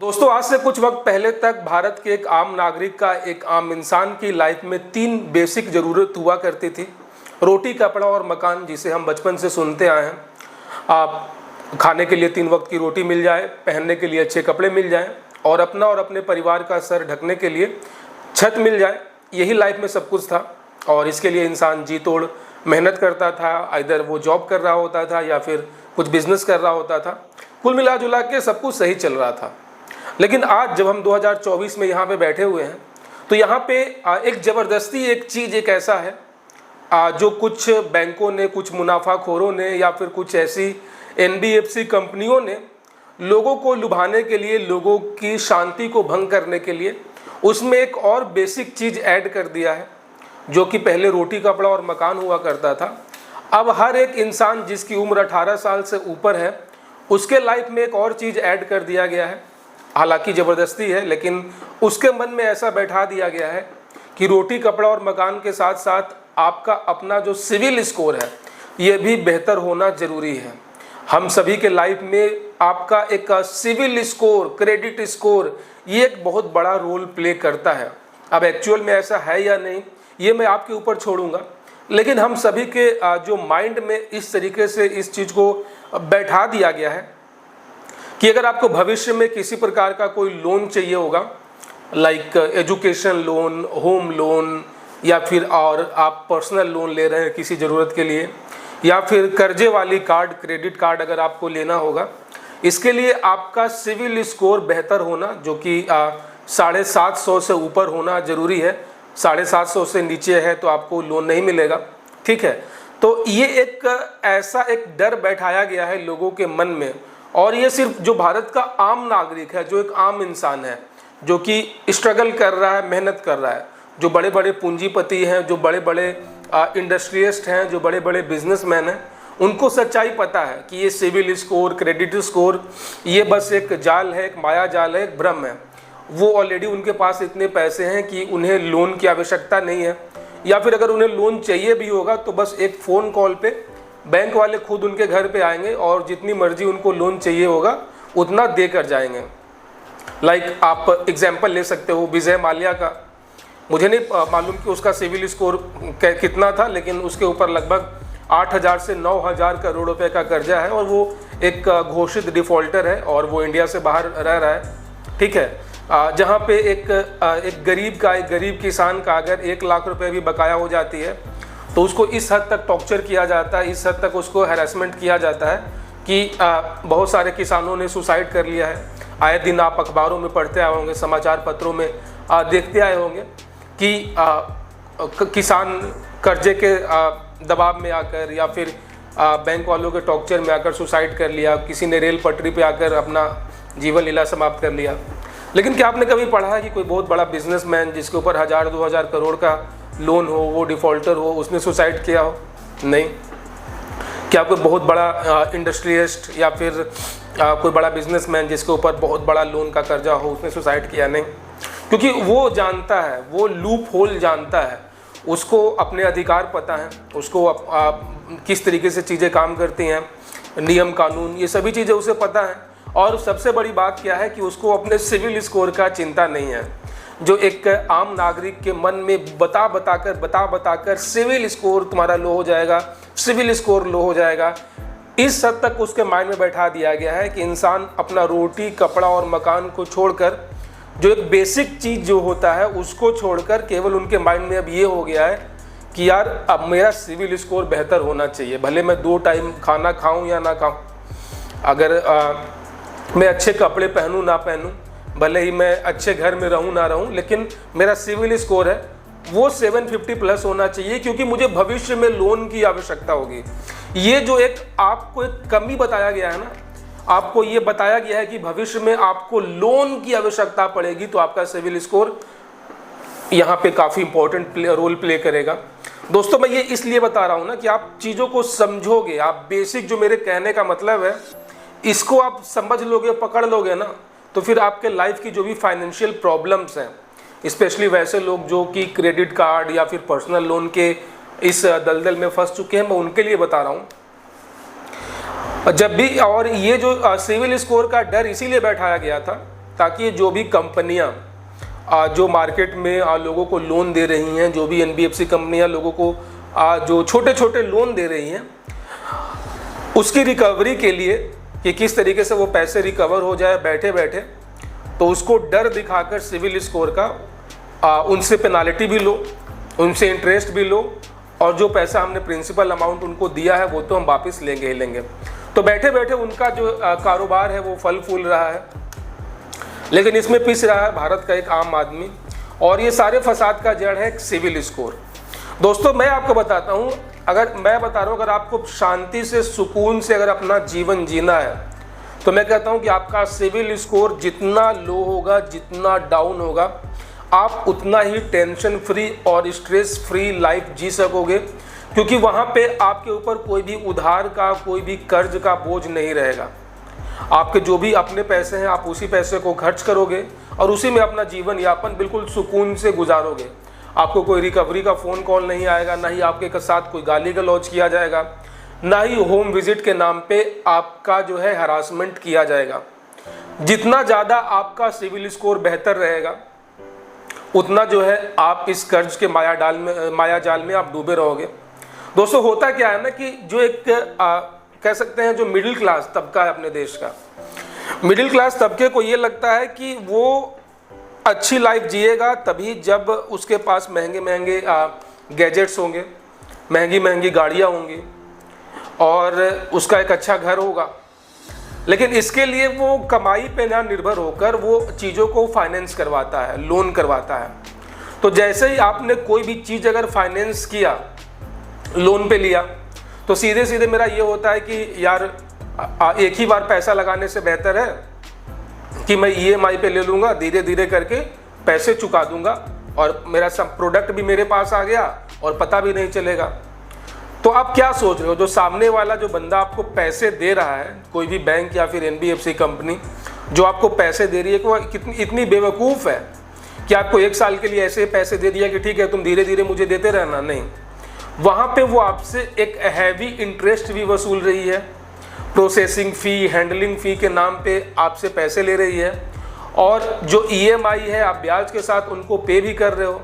दोस्तों, आज से कुछ वक्त पहले तक भारत के एक आम नागरिक का, एक आम इंसान की लाइफ में 3 बेसिक ज़रूरत हुआ करती थी। रोटी, कपड़ा और मकान, जिसे हम बचपन से सुनते आए हैं। आप खाने के लिए 3 वक्त की रोटी मिल जाए, पहनने के लिए अच्छे कपड़े मिल जाएं और अपना और अपने परिवार का सर ढकने के लिए छत मिल जाए। यही लाइफ में सब कुछ था और इसके लिए इंसान जी तोड़ मेहनत करता था। इधर वो जॉब कर रहा होता था या फिर कुछ बिजनेस कर रहा होता था। कुल मिला जुला के सब कुछ सही चल रहा था। लेकिन आज जब हम 2024 में यहाँ पे बैठे हुए हैं तो यहाँ पे एक ज़बरदस्ती एक चीज़ एक ऐसा है जो कुछ बैंकों ने, कुछ मुनाफाखोरों ने या फिर कुछ ऐसी NBFC कंपनियों ने लोगों को लुभाने के लिए, लोगों की शांति को भंग करने के लिए उसमें एक और बेसिक चीज़ ऐड कर दिया है। जो कि पहले रोटी, कपड़ा और मकान हुआ करता था, अब हर एक इंसान जिसकी उम्र 18 साल से ऊपर है उसके लाइफ में एक और चीज़ ऐड कर दिया गया है। हालांकि ज़बरदस्ती है, लेकिन उसके मन में ऐसा बैठा दिया गया है कि रोटी, कपड़ा और मकान के साथ साथ आपका अपना जो सिविल स्कोर है ये भी बेहतर होना ज़रूरी है। हम सभी के लाइफ में आपका एक सिविल स्कोर, क्रेडिट स्कोर, ये एक बहुत बड़ा रोल प्ले करता है। अब एक्चुअल में ऐसा है या नहीं ये मैं आपके ऊपर छोड़ूंगा, लेकिन हम सभी के जो माइंड में इस तरीके से इस चीज़ को बैठा दिया गया है कि अगर आपको भविष्य में किसी प्रकार का कोई लोन चाहिए होगा, like education loan, home loan, या फिर और आप पर्सनल लोन ले रहे हैं किसी ज़रूरत के लिए, या फिर कर्जे वाली कार्ड, क्रेडिट कार्ड अगर आपको लेना होगा, इसके लिए आपका सिविल स्कोर बेहतर होना, जो कि 750 से ऊपर होना ज़रूरी है। 750 से नीचे है तो आपको लोन नहीं मिलेगा। ठीक है, तो ये एक ऐसा एक डर बैठाया गया है लोगों के मन में, और ये सिर्फ जो भारत का आम नागरिक है, जो एक आम इंसान है, जो कि स्ट्रगल कर रहा है, मेहनत कर रहा है, जो बड़े बड़े पूंजीपति हैं, जो बड़े बड़े इंडस्ट्रियलिस्ट हैं, जो बड़े बड़े बिजनेसमैन हैं, उनको सच्चाई पता है कि ये सिविल स्कोर, क्रेडिट स्कोर ये बस एक जाल है, एक माया जाल है, एक भ्रम है। वो ऑलरेडी उनके पास इतने पैसे हैं कि उन्हें लोन की आवश्यकता नहीं है, या फिर अगर उन्हें लोन चाहिए भी होगा तो बस एक फ़ोन कॉल पे बैंक वाले खुद उनके घर पे आएंगे और जितनी मर्जी उनको लोन चाहिए होगा उतना दे कर जाएंगे। लाइक आप एग्जांपल ले सकते हो विजय माल्या का। मुझे नहीं मालूम कि उसका सिविल स्कोर कितना था, लेकिन उसके ऊपर लगभग 8,000 से 9,000 करोड़ रुपए का कर्जा है और वो एक घोषित डिफ़ॉल्टर है और वो इंडिया से बाहर रह रहा है। ठीक है, जहाँ पे एक गरीब किसान का अगर 1 लाख रुपए भी बकाया हो जाती है तो उसको इस हद तक टॉर्चर किया जाता है, इस हद तक उसको हैरेसमेंट किया जाता है कि बहुत सारे किसानों ने सुसाइड कर लिया है। आए दिन आप अखबारों में पढ़ते आए होंगे, समाचार पत्रों में देखते आए होंगे कि किसान कर्जे के दबाव में आकर या फिर बैंक वालों के टॉर्चर में आकर सुसाइड कर लिया, किसी ने रेल पटरी पे आकर अपना जीवन लीला समाप्त कर लिया। लेकिन क्या आपने कभी पढ़ा है कि कोई बहुत बड़ा बिजनेसमैन जिसके ऊपर 1,000-2,000 करोड़ का लोन हो, वो डिफ़ॉल्टर हो, उसने सुसाइड किया हो? नहीं। क्या कोई बहुत बड़ा इंडस्ट्रियलिस्ट या फिर कोई बड़ा बिजनेसमैन जिसके ऊपर बहुत बड़ा लोन का कर्जा हो, उसने सुसाइड किया? नहीं, क्योंकि वो जानता है, वो लूप होल जानता है, उसको अपने अधिकार पता है, उसको किस तरीके से चीज़ें काम करती हैं, नियम कानून, ये सभी चीज़ें उसे पता है। और सबसे बड़ी बात क्या है कि उसको अपने सिविल स्कोर का चिंता नहीं है, जो एक आम नागरिक के मन में बता बताकर सिविल स्कोर तुम्हारा लो हो जाएगा, सिविल स्कोर लो हो जाएगा, इस हद तक उसके माइंड में बैठा दिया गया है कि इंसान अपना रोटी, कपड़ा और मकान को छोड़कर, जो एक बेसिक चीज़ जो होता है उसको छोड़कर, केवल उनके माइंड में अब ये हो गया है कि यार अब मेरा सिविल स्कोर बेहतर होना चाहिए। भले मैं 2 टाइम खाना खाऊं या ना खाऊं, अगर मैं अच्छे कपड़े पहनूं ना पहनूं, भले ही मैं अच्छे घर में रहूं ना रहूं, लेकिन मेरा सिविल स्कोर है वो 750 प्लस होना चाहिए, क्योंकि मुझे भविष्य में लोन की आवश्यकता होगी। ये जो एक आपको एक कमी बताया गया है ना, आपको ये बताया गया है कि भविष्य में आपको लोन की आवश्यकता पड़ेगी, तो आपका सिविल स्कोर यहाँ पे काफ़ी इंपॉर्टेंट रोल प्ले करेगा। दोस्तों, मैं ये इसलिए बता रहा हूँ ना कि आप चीज़ों को समझोगे, आप बेसिक जो मेरे कहने का मतलब है इसको आप समझ लोगे, पकड़ लोगे ना, तो फिर आपके लाइफ की जो भी फाइनेंशियल प्रॉब्लम्स हैं, स्पेशली वैसे लोग जो कि क्रेडिट कार्ड या फिर पर्सनल लोन के इस दलदल में फंस चुके हैं, मैं उनके लिए बता रहा हूँ। जब भी, और ये जो सिविल स्कोर का डर इसीलिए बैठाया गया था ताकि ये जो भी कंपनियां जो मार्केट में लोगों को लोन दे रही हैं, जो भी NBFC कंपनियां लोगों को जो छोटे छोटे लोन दे रही हैं, उसकी रिकवरी के लिए कि किस तरीके से वो पैसे रिकवर हो जाए बैठे बैठे, तो उसको डर दिखाकर सिविल स्कोर का उनसे पेनाल्टी भी लो, उनसे इंटरेस्ट भी लो, और जो पैसा हमने प्रिंसिपल अमाउंट उनको दिया है वो तो हम वापस लेंगे ही लेंगे। तो बैठे बैठे उनका जो कारोबार है वो फल फूल रहा है, लेकिन इसमें पिस रहा है भारत का एक आम आदमी। और ये सारे फसाद का जड़ है सिविल स्कोर। दोस्तों मैं आपको बताता हूँ, अगर मैं बता रहा हूँ, अगर आपको शांति से सुकून से अगर अपना जीवन जीना है, तो मैं कहता हूँ कि आपका सिविल स्कोर जितना लो होगा, जितना डाउन होगा, आप उतना ही टेंशन फ्री और स्ट्रेस फ्री लाइफ जी सकोगे, क्योंकि वहाँ पे आपके ऊपर कोई भी उधार का, कोई भी कर्ज का बोझ नहीं रहेगा। आपके जो भी अपने पैसे हैं, आप उसी पैसे को खर्च करोगे और उसी में अपना जीवन यापन बिल्कुल सुकून से गुजारोगे। आपको कोई रिकवरी का फ़ोन कॉल नहीं आएगा, ना ही आपके साथ कोई गाली गलौज किया जाएगा, ना ही होम विजिट के नाम पे आपका जो है हरासमेंट किया जाएगा। जितना ज़्यादा आपका सिविल स्कोर बेहतर रहेगा, उतना जो है आप इस कर्ज के माया जाल में आप डूबे रहोगे। दोस्तों होता क्या है ना कि जो एक कह सकते हैं जो मिडिल क्लास तबका है अपने देश का, मिडिल क्लास तबके को ये लगता है कि वो अच्छी लाइफ जिएगा तभी जब उसके पास महंगे महंगे गैजेट्स होंगे, महंगी महंगी गाड़ियाँ होंगी और उसका एक अच्छा घर होगा। लेकिन इसके लिए वो कमाई पे ना निर्भर होकर वो चीज़ों को फाइनेंस करवाता है, लोन करवाता है। तो जैसे ही आपने कोई भी चीज़ अगर फाइनेंस किया, लोन पे लिया, तो सीधे सीधे मेरा ये होता है कि यार एक ही बार पैसा लगाने से बेहतर है कि मैं EMI पे ले लूँगा, धीरे धीरे करके पैसे चुका दूंगा और मेरा सब प्रोडक्ट भी मेरे पास आ गया और पता भी नहीं चलेगा। तो आप क्या सोच रहे हो, जो सामने वाला जो बंदा आपको पैसे दे रहा है, कोई भी बैंक या फिर NBFC कंपनी जो आपको पैसे दे रही है, कि वो इतनी बेवकूफ़ है कि आपको 1 साल के लिए ऐसे पैसे दे दिया कि ठीक है तुम धीरे धीरे मुझे देते रहना? नहीं, वहाँ पे वो आपसे एक हैवी इंटरेस्ट भी वसूल रही है, प्रोसेसिंग फ़ी, हैंडलिंग फ़ी के नाम पे आपसे पैसे ले रही है, और जो EMI है आप ब्याज के साथ उनको पे भी कर रहे हो।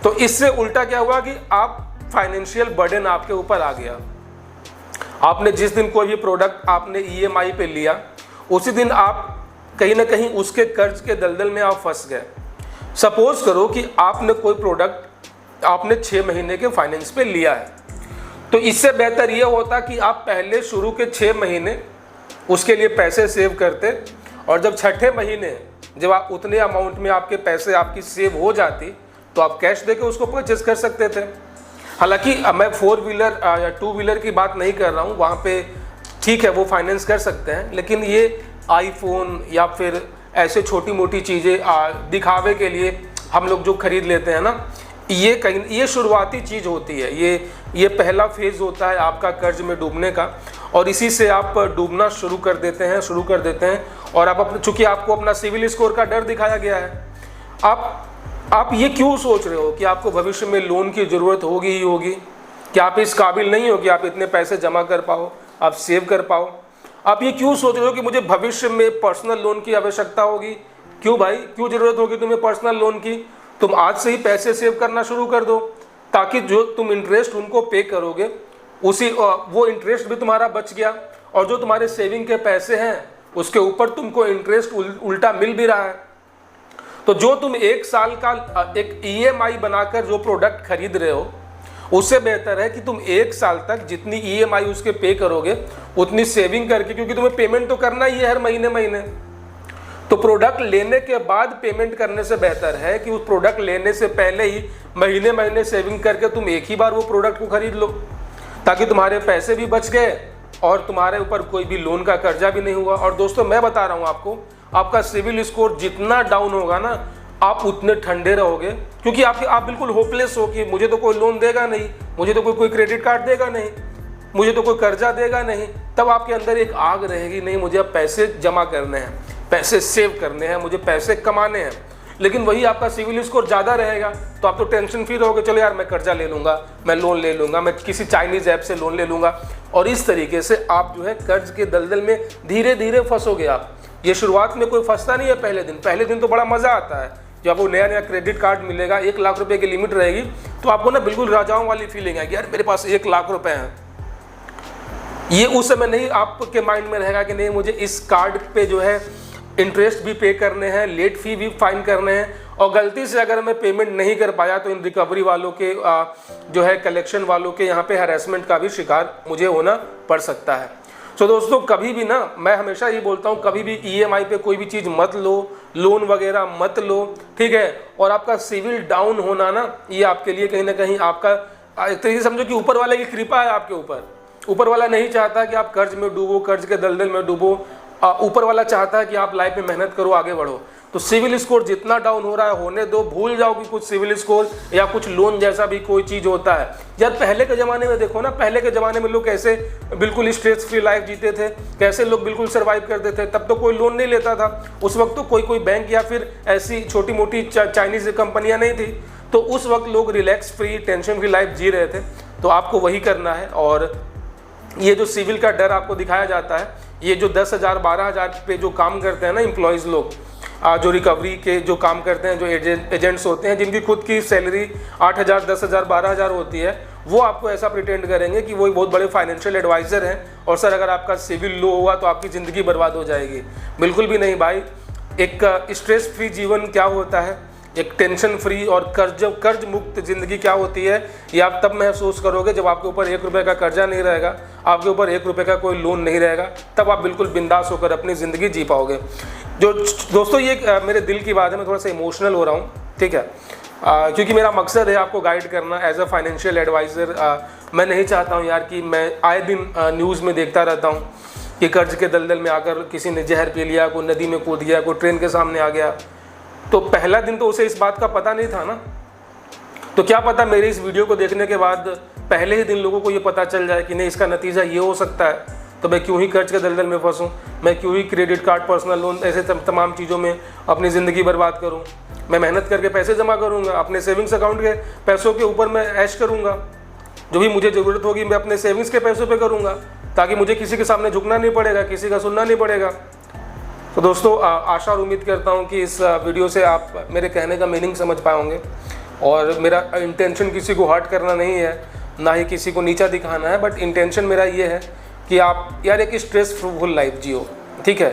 तो इससे उल्टा क्या हुआ कि आप फाइनेंशियल बर्डन आपके ऊपर आ गया। आपने जिस दिन कोई भी प्रोडक्ट आपने EMI पे लिया, उसी दिन आप कहीं ना कहीं उसके कर्ज के दलदल में आप फंस गए। सपोज करो कि आपने कोई प्रोडक्ट आपने 6 महीने के फाइनेंस पे लिया है, तो इससे बेहतर ये होता कि आप पहले शुरू के 6 महीने उसके लिए पैसे सेव करते, और जब 6ठे महीने जब आप उतने अमाउंट में आपके पैसे आपकी सेव हो जाती, तो आप कैश देके उसको परचेज कर सकते थे। हालांकि मैं 4 व्हीलर या 2 व्हीलर की बात नहीं कर रहा हूँ, वहाँ पे ठीक है वो फाइनेंस कर सकते हैं, लेकिन ये आईफोन या फिर ऐसे छोटी मोटी चीज़ें दिखावे के लिए हम लोग जो खरीद लेते हैं ना, ये शुरुआती चीज़ होती है, ये पहला फेज़ होता है आपका कर्ज में डूबने का, और इसी से आप डूबना शुरू कर देते हैं। और आप चूँकि आपको अपना सिविल स्कोर का डर दिखाया गया है, आप ये क्यों सोच रहे हो कि आपको भविष्य में लोन की ज़रूरत होगी ही होगी? कि आप इस काबिल नहीं हो कि आप इतने पैसे जमा कर पाओ, आप सेव कर पाओ? आप ये क्यों सोच रहे हो कि मुझे भविष्य में पर्सनल लोन की आवश्यकता होगी? क्यों भाई, क्यों ज़रूरत होगी तुम्हें पर्सनल लोन की? तुम आज से ही पैसे सेव करना शुरू कर दो, ताकि जो तुम इंटरेस्ट उनको पे करोगे वो इंटरेस्ट भी तुम्हारा बच गया, और जो तुम्हारे सेविंग के पैसे हैं उसके ऊपर तुमको इंटरेस्ट उल्टा मिल भी रहा है। तो जो तुम 1 साल का एक EMI बनाकर जो प्रोडक्ट खरीद रहे हो, उससे बेहतर है कि तुम 1 साल तक जितनी EMI उसके पे करोगे उतनी सेविंग करके, क्योंकि तुम्हें पेमेंट तो करना ही है हर महीने। तो प्रोडक्ट लेने के बाद पेमेंट करने से बेहतर है कि उस प्रोडक्ट लेने से पहले ही महीने सेविंग करके तुम एक ही बार वो प्रोडक्ट को खरीद लो, ताकि तुम्हारे पैसे भी बच गए और तुम्हारे ऊपर कोई भी लोन का कर्जा भी नहीं हुआ। और दोस्तों मैं बता रहा हूँ आपको, आपका सिविल स्कोर जितना डाउन होगा ना, आप उतने ठंडे रहोगे, क्योंकि आप बिल्कुल होपलेस हो कि मुझे तो कोई लोन देगा नहीं, मुझे तो कोई क्रेडिट कार्ड देगा नहीं, मुझे तो कोई कर्जा देगा नहीं। तब आपके अंदर एक आग रहेगी, नहीं मुझे अब पैसे जमा करने हैं, पैसे सेव करने हैं, मुझे पैसे कमाने हैं। लेकिन वही आपका सिविल स्कोर ज़्यादा रहेगा तो आप तो टेंशन फ्री रहोगे, चलो यार मैं कर्जा ले लूँगा, मैं लोन ले लूँगा, मैं किसी चाइनीज़ ऐप से लोन ले लूँगा, और इस तरीके से आप जो है कर्ज के दलदल में धीरे धीरे फंसोगे आप। ये शुरुआत में कोई फंसता नहीं है पहले दिन तो बड़ा मज़ा आता है। जब आपको नया नया क्रेडिट कार्ड मिलेगा, 1 लाख रुपए की लिमिट रहेगी, तो आपको ना बिल्कुल राजाओं वाली फीलिंग आएगी, यार मेरे पास 1 लाख रुपए हैं। ये उस समय नहीं आपके माइंड में रहेगा कि नहीं मुझे इस कार्ड पे जो है इंटरेस्ट भी पे करने हैं, लेट फी भी फाइन करने हैं, और गलती से अगर मैं पेमेंट नहीं कर पाया तो इन रिकवरी वालों के जो है कलेक्शन वालों के यहाँ पे हैरेसमेंट का भी शिकार मुझे होना पड़ सकता है। तो दोस्तों कभी भी ना, मैं हमेशा ये बोलता हूँ, कभी भी EMI पे कोई भी चीज़ मत लो, लोन वगैरह मत लो, ठीक है। और आपका सिविल डाउन होना ना, ये आपके लिए कहीं ना कहीं आपका एक तरीके से समझो कि ऊपर वाले की कृपा है आपके ऊपर। ऊपर वाला नहीं चाहता कि आप कर्ज में डूबो, कर्ज के दलदल में डूबो। ऊपर वाला चाहता है कि आप लाइफ में मेहनत करो, आगे बढ़ो। तो सिविल स्कोर जितना डाउन हो रहा है होने दो, भूल जाओ कि कुछ सिविल स्कोर या कुछ लोन जैसा भी कोई चीज़ होता है। यार पहले के ज़माने में देखो ना, पहले के ज़माने में लोग कैसे बिल्कुल स्ट्रेस फ्री लाइफ जीते थे, कैसे लोग बिल्कुल सर्वाइव करते थे। तब तो कोई लोन नहीं लेता था, उस वक्त तो कोई बैंक या फिर ऐसी छोटी मोटी चाइनीज़ कंपनियाँ नहीं थी। तो उस वक्त लोग relax free, tension free life जी रहे थे। तो आपको वही करना है। और ये जो सिविल का डर आपको दिखाया जाता है, ये जो 10,000 12,000 पे जो काम करते हैं ना एम्प्लॉयज़ लोग, जो रिकवरी के जो काम करते हैं, जो एजेंट्स होते हैं, जिनकी खुद की सैलरी 8,000 10,000 12,000 होती है, वो आपको ऐसा प्रिटेंड करेंगे कि वो बहुत बड़े फाइनेंशियल एडवाइज़र हैं और सर अगर आपका सिविल लो हुआ तो आपकी ज़िंदगी बर्बाद हो जाएगी। बिल्कुल भी नहीं भाई। एक स्ट्रेस फ्री जीवन क्या होता है, एक टेंशन फ्री और कर्ज मुक्त ज़िंदगी क्या होती है, ये आप तब महसूस करोगे जब आपके ऊपर 1 रुपये का कर्जा नहीं रहेगा, आपके ऊपर 1 रुपये का कोई लोन नहीं रहेगा। तब आप बिल्कुल बिंदास होकर अपनी ज़िंदगी जी पाओगे। जो दोस्तों ये मेरे दिल की बात है, मैं थोड़ा सा इमोशनल हो रहा हूँ, ठीक है, क्योंकि मेरा मकसद है आपको गाइड करना एज अ फाइनेंशियल एडवाइज़र। मैं नहीं चाहता हूँ यार कि मैं आए दिन न्यूज़ में देखता रहता हूँ कि कर्ज के दलदल में आकर किसी ने जहर पी लिया, कोई नदी में कूद गया, कोई ट्रेन के सामने आ गया। तो पहला दिन तो उसे इस बात का पता नहीं था ना, तो क्या पता मेरे इस वीडियो को देखने के बाद पहले ही दिन लोगों को ये पता चल जाए कि नहीं इसका नतीजा ये हो सकता है, तो मैं क्यों ही कर्ज के दलदल में फंसूं, मैं क्यों ही क्रेडिट कार्ड, पर्सनल लोन, ऐसे तमाम चीज़ों में अपनी ज़िंदगी बर्बाद करूं। मैं मेहनत करके पैसे जमा करूंगा, अपने सेविंग्स अकाउंट के पैसों के ऊपर मैं ऐश करूंगा, जो भी मुझे ज़रूरत होगी मैं अपने सेविंग्स के पैसों पे करूंगा, ताकि मुझे किसी के सामने झुकना नहीं पड़ेगा, किसी का सुनना नहीं पड़ेगा। तो दोस्तों आशा और उम्मीद करता हूँ कि इस वीडियो से आप मेरे कहने का मीनिंग समझ पाए होंगे। और मेरा इंटेंशन किसी को हर्ट करना नहीं है, ना ही किसी को नीचा दिखाना है, बट इंटेंशन मेरा ये है कि आप यार एक स्ट्रेसफुल लाइफ जियो, ठीक है।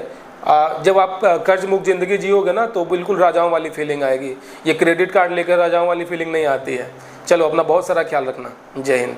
जब आप कर्ज मुक्त ज़िंदगी जियोगे ना तो बिल्कुल राजाओं वाली फीलिंग आएगी। ये क्रेडिट कार्ड लेकर राजाओं वाली फीलिंग नहीं आती है। चलो अपना बहुत सारा ख्याल रखना। जय हिंद।